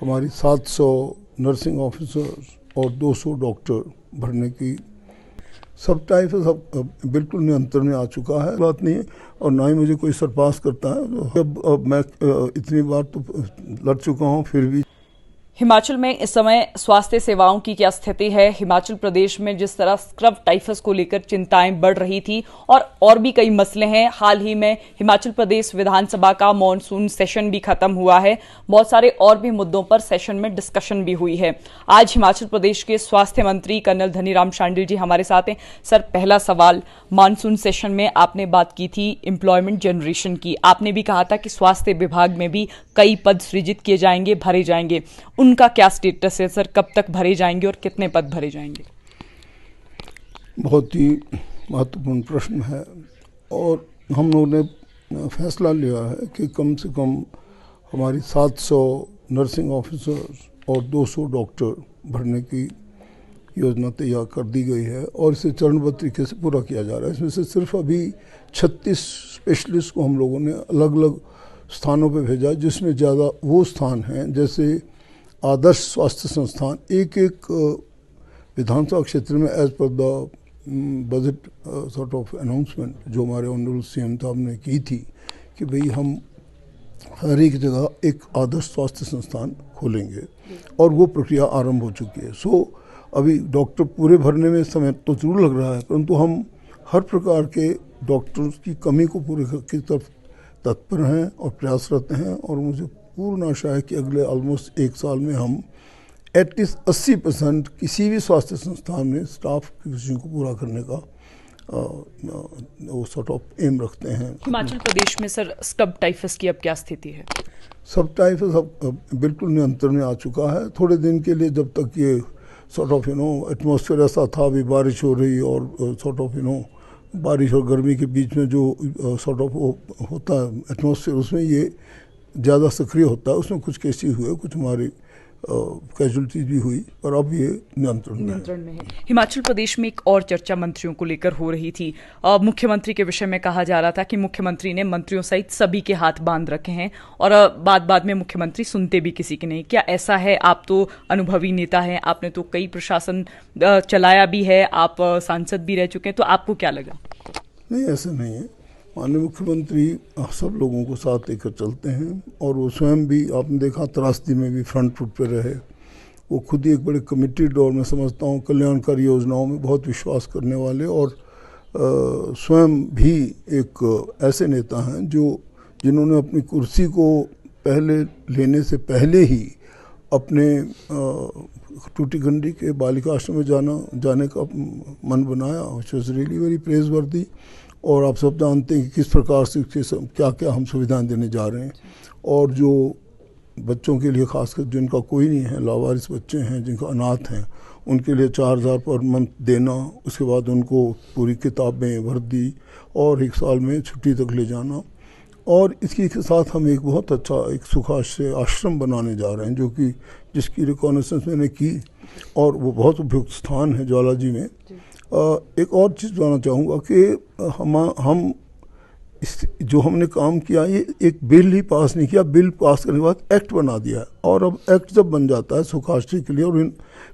हमारी 700 nursing officers और 200 doctor भरने की सब टाइप सब बिल्कुल नियंत्रण में आ चुका है। बात नहीं है और ना ही मुझे कोई सरपास करता है। अब मैं इतनी बार तो लड़ चुका हूँ, फिर भी। हिमाचल में इस समय स्वास्थ्य सेवाओं की क्या स्थिति है? हिमाचल प्रदेश में जिस तरह स्क्रब टाइफस को लेकर चिंताएं बढ़ रही थी और भी कई मसले हैं। हाल ही में हिमाचल प्रदेश विधानसभा का मॉनसून सेशन भी खत्म हुआ है। बहुत सारे और भी मुद्दों पर सेशन में डिस्कशन भी हुई है। आज हिमाचल प्रदेश के स्वास्थ्य मंत्री कर्नल धनीराम शांडिल जी हमारे साथ हैं। सर, पहला सवाल, मानसून सेशन में आपने बात की थी एम्प्लॉयमेंट जनरेशन की। आपने भी कहा था कि स्वास्थ्य विभाग में भी कई पद सृजित किए जाएंगे, भरे जाएंगे। उनका क्या स्टेटस है सर? कब तक भरे जाएंगे और कितने पद भरे जाएंगे? बहुत ही महत्वपूर्ण प्रश्न है और हम लोगों ने फैसला लिया है कि कम से कम हमारी 700 नर्सिंग ऑफिसर्स और 200 डॉक्टर भरने की योजना तैयार कर दी गई है और इसे चरणबद्ध तरीके से पूरा किया जा रहा है। इसमें से सिर्फ अभी 36 स्पेशलिस्ट को हम लोगों ने अलग अलग स्थानों पर भेजा, जिसमें ज़्यादा वो स्थान हैं जैसे आदर्श स्वास्थ्य संस्थान। एक विधानसभा क्षेत्र में एज पर the budget sort of announcement जो हमारे ऑनरेबल सीएम साहब ने की थी कि भाई हम हर एक जगह एक आदर्श स्वास्थ्य संस्थान खोलेंगे और वो प्रक्रिया आरंभ हो चुकी है। सो अभी डॉक्टर पूरे भरने में समय तो जरूर लग रहा है, परंतु हम हर प्रकार के डॉक्टर्स की कमी को पूरे की तरफ तत्पर हैं और प्रयासरत हैं और मुझे पूर्ण आशा है कि अगले ऑलमोस्ट एक साल में हम एटलीस्ट 80% किसी भी स्वास्थ्य संस्थान में स्टाफ की विषयों को पूरा करने का वो सॉर्ट ऑफ एम रखते हैं। हिमाचल प्रदेश में सर स्क्रब टाइफस की अब क्या स्थिति है? सब टाइफस अब बिल्कुल नियंत्रण में आ चुका है। थोड़े दिन के लिए जब तक ये सॉर्ट ऑफ एटमॉस्फेयर ऐसा था, अभी बारिश हो रही और सॉर्ट ऑफ बारिश और गर्मी के बीच में जो सॉर्ट ऑफ होता है एटमॉस्फेयर, उसमें ये ज़्यादा सक्रिय होता है। उसमें कुछ केसेस हुए, कुछ हमारी कैजुअलिटीज भी हुई, पर अब ये नियंत्रण में है। हिमाचल प्रदेश में एक और चर्चा मंत्रियों को लेकर हो रही थी। मुख्यमंत्री के विषय में कहा जा रहा था कि मुख्यमंत्री ने मंत्रियों सहित सभी के हाथ बांध रखे हैं और बाद में मुख्यमंत्री सुनते भी किसी के नहीं। क्या ऐसा है? आप तो अनुभवी नेता हैं, आपने तो कई प्रशासन चलाया भी है, आप सांसद भी रह चुके हैं, तो आपको क्या लगा? नहीं, ऐसा नहीं है। माननीय मुख्यमंत्री सब लोगों को साथ लेकर चलते हैं और वो स्वयं भी, आपने देखा त्रासदी में भी फ्रंट फुट पे रहे। वो खुद ही एक बड़े कमिटेड और मैं समझता हूँ कल्याणकारी योजनाओं में बहुत विश्वास करने वाले और स्वयं भी एक ऐसे नेता हैं जिन्होंने अपनी कुर्सी को पहले लेने से पहले ही अपने टूटीगंडी के बालिका आश्रम में जाने का मन बनाया, व्हिच वाज रियली वेरी प्रेजवर्दी। और आप सब जानते हैं कि किस प्रकार से क्या क्या हम सुविधाएं देने जा रहे हैं और जो बच्चों के लिए खासकर जिनका कोई नहीं है, लावारिस बच्चे हैं, जिनका अनाथ हैं, उनके लिए 4000 पर मंथ देना, उसके बाद उनको पूरी किताबें, वर्दी और एक साल में छुट्टी तक ले जाना। और इसके साथ हम एक बहुत अच्छा एक सुखाश्रय आश्रम बनाने जा रहे हैं जो कि जिसकी रिकॉग्निशंस मैंने की और वो बहुत उपयुक्त स्थान है ज्वालाजी में। एक और चीज़ बताना चाहूँगा कि हम जो हमने काम किया, ये एक बिल ही पास नहीं किया, बिल पास करने के बाद एक्ट बना दिया है और अब एक्ट जब बन जाता है सुखाश्रय के लिए और इन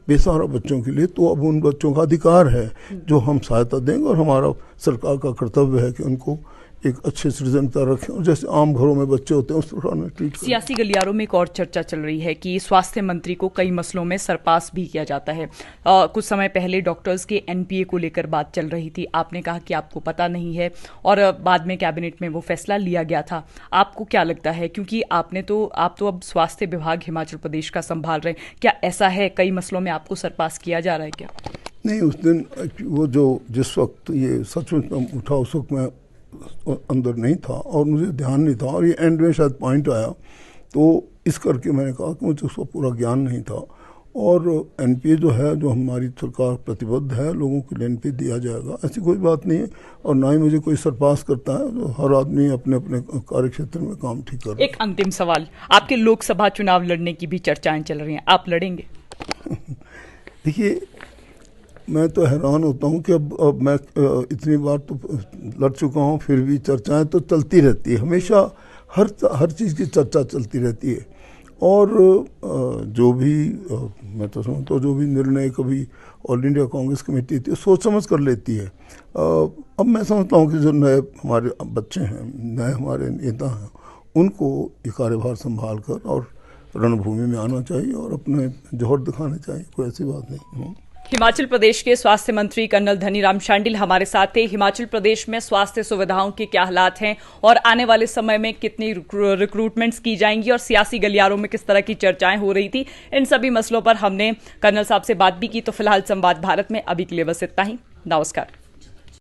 बेसहारा बच्चों के लिए, तो अब उन बच्चों का अधिकार है जो हम सहायता देंगे और हमारा सरकार का कर्तव्य है कि उनको एक अच्छे सृजनता रखें और जैसे आम घरों में बच्चे होते हैं उस प्रकार में ट्रीट करें। सियासी गलियारों में एक और चर्चा चल रही है कि स्वास्थ्य मंत्री को कई मसलों में सरपास भी किया जाता है। कुछ समय पहले डॉक्टर्स के एनपीए को लेकर बात चल रही थी, आपने कहा कि आपको पता नहीं है और बाद में कैबिनेट में वो फैसला लिया गया था। आपको क्या लगता है, क्योंकि आप तो अब स्वास्थ्य विभाग हिमाचल प्रदेश का संभाल रहे हैं, क्या ऐसा है कई मसलों में आपको सरपास किया जा रहा है क्या? नहीं, उस दिन वो जो जिस वक्त ये सचमुच उठा उस वक्त मैं अंदर नहीं था और मुझे ध्यान नहीं था और ये एंड में शायद पॉइंट आया, तो इस करके मैंने कहा कि मुझे उसका पूरा ज्ञान नहीं था। और एनपीए जो है, जो हमारी सरकार प्रतिबद्ध है, लोगों के लिए एनपीए दिया जाएगा, ऐसी कोई बात नहीं है और ना ही मुझे कोई सरपास करता है। तो हर आदमी अपने अपने कार्य क्षेत्र में काम ठीक कर रहा है। एक अंतिम सवाल, आपके लोकसभा चुनाव लड़ने की भी चर्चाएं चल रही हैं, आप लड़ेंगे? देखिए, मैं तो हैरान होता हूँ कि अब मैं इतनी बार तो लड़ चुका हूँ, फिर भी चर्चाएं तो चलती रहती है, हमेशा हर चीज़ की चर्चा चलती रहती है और जो भी मैं तो समझता हूँ जो भी निर्णय कभी ऑल इंडिया कांग्रेस कमेटी थी सोच समझ कर लेती है। अब मैं समझता हूँ कि जो नए हमारे बच्चे हैं, नए हमारे नेता हैं, उनको ये कार्यभार संभाल कर और रणभूमि में आना चाहिए और अपने जौहर दिखाने चाहिए। कोई ऐसी बात नहीं। हिमाचल प्रदेश के स्वास्थ्य मंत्री कर्नल धनीराम शांडिल हमारे साथ थे। हिमाचल प्रदेश में स्वास्थ्य सुविधाओं के क्या हालात हैं और आने वाले समय में कितनी रिक्रूटमेंट्स की जाएंगी और सियासी गलियारों में किस तरह की चर्चाएं हो रही थी, इन सभी मसलों पर हमने कर्नल साहब से बात भी की। तो फिलहाल संवाद भारत में अभी के लिए बस इतना ही। नमस्कार।